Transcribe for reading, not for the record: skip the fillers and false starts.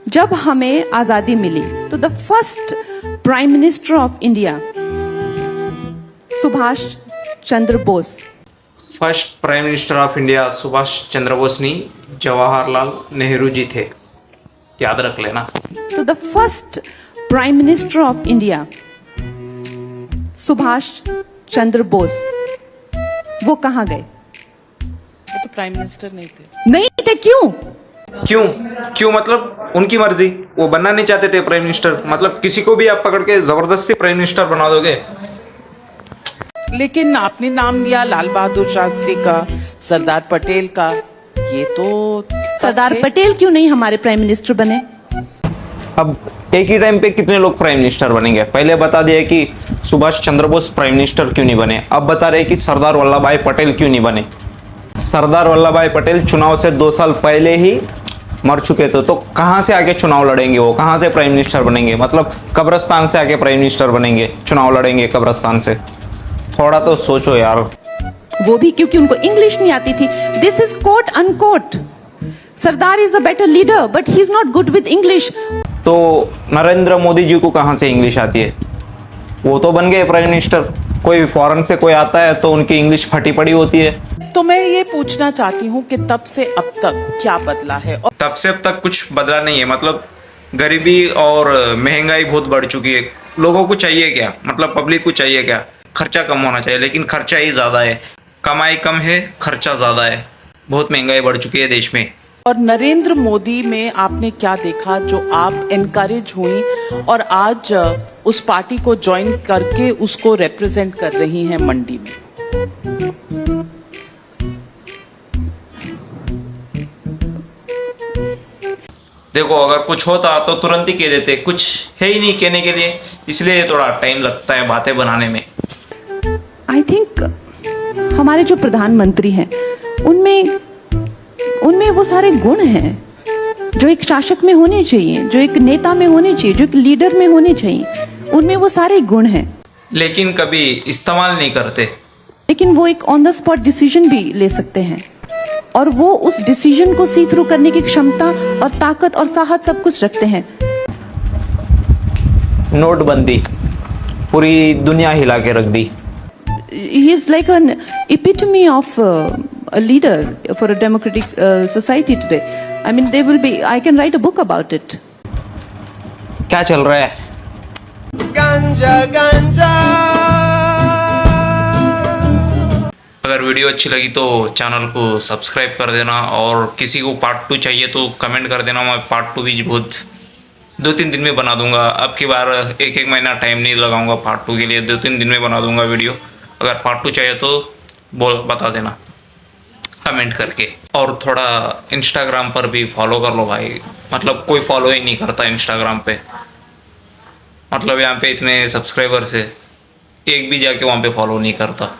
जब हमें आजादी मिली तो the first prime minister of India Subhash Chandra Bose. First prime minister of India Subhash Chandra Bose नहीं, जवाहरलाल नेहरू जी थे, याद रख लेना। तो the first prime minister of India Subhash Chandra Bose, वो कहाँ गए? वो तो प्राइम मिनिस्टर नहीं थे। नहीं थे, क्यों? क्यों क्यों मतलब उनकी मर्जी, वो बनना नहीं चाहते थे प्राइम मिनिस्टर। मतलब किसी को भी आप पकड़ के जबरदस्ती प्राइम मिनिस्टर बना दोगे। लेकिन आपने नाम लिया लाल बहादुर शास्त्री का, सरदार पटेल का, ये तो सरदार पटेल क्यों नहीं हमारे प्राइम मिनिस्टर बने? अब एक ही टाइम पे कितने लोग प्राइम मिनिस्टर बनेंगे? पहले बता दिया कि सुभाष चंद्र बोस प्राइम मिनिस्टर क्यों नहीं बने, अब बता रहे कि सरदार वल्लभ भाई पटेल क्यों नहीं बने। सरदार वल्लभ भाई पटेल चुनाव से 2 साल पहले ही मर चुके थे, तो कहाँ से आके चुनाव लड़ेंगे? वो कहाँ से प्राइम मिनिस्टर बनेंगे? मतलब कब्रिस्तान से आके प्राइम मिनिस्टर बनेंगे, चुनाव लड़ेंगे कब्रिस्तान से? थोड़ा तो सोचो यार। वो भी क्योंकि उनको इंग्लिश नहीं आती थी। This is quote unquote, Sardar is a better leader but he is not good with English. तो नरेंद्र मोदी जी को कहाँ से इंग्लिश आती है? वो तो बन गए प्राइम मिनिस्टर। कोई फॉरेन से कोई आता है तो उनकी इंग्लिश फटी पड़ी होती है। तो मैं ये पूछना चाहती हूँ कि तब से अब तक क्या बदला है? और तब से अब तक कुछ बदला नहीं है। मतलब गरीबी और महंगाई बहुत बढ़ चुकी है। लोगों को चाहिए क्या? मतलब पब्लिक को चाहिए क्या? खर्चा कम होना चाहिए, लेकिन खर्चा ही ज़्यादा है। कमाई कम है, खर्चा ज़्यादा है। बहुत महंगाई बढ़ चुकी है देश में। और नरेंद्र मोदी में आपने क्या देखा जो आप एनकरेज हुई और आज उस पार्टी को ज्वाइन करके उसको रिप्रेजेंट कर रही हैं मंडी में? देखो, अगर कुछ होता तो तुरंत ही कह देते, कुछ है ही नहीं कहने के लिए, इसलिए थोड़ा टाइम लगता है बातें बनाने में। आई थिंक हमारे जो प्रधानमंत्री हैं उनमें वो सारे गुण हैं जो एक शासक में होने चाहिए, जो एक नेता में होने चाहिए, जो एक लीडर में होने चाहिए। उनमें वो सारे गुण हैं, लेकिन कभी इस्तेमाल नहीं करते। लेकिन वो एक ऑन द स्पॉट डिसीजन भी ले सकते हैं और वो उस डिसीजन को सी थ्रू करने की क्षमता और ताकत और साहस सब कुछ रखते हैं। नोटबंदी पूरी दुनिया हिला के रख दी। He is like an epitome of a leader for a democratic society today. I mean, I can write a book about it. क्या चल रहा है? गांजा गांजा। अगर वीडियो अच्छी लगी तो चैनल को सब्सक्राइब कर देना, और किसी को पार्ट 2 चाहिए तो कमेंट कर देना। मैं पार्ट 2 भी बहुत 2-3 दिन में बना दूंगा। अब की बार 1-1 महीना टाइम नहीं लगाऊंगा पार्ट 2 के लिए, 2-3 दिन में बना दूंगा वीडियो। अगर पार्ट 2 चाहिए तो बता देना कमेंट करके। और थोड़ा इंस्टाग्राम पर भी फॉलो कर लो भाई। मतलब कोई फॉलो ही नहीं करता इंस्टाग्राम पे। मतलब यहाँ पे इतने सब्सक्राइबर्स है, एक भी जाके वहाँ पे फॉलो नहीं करता।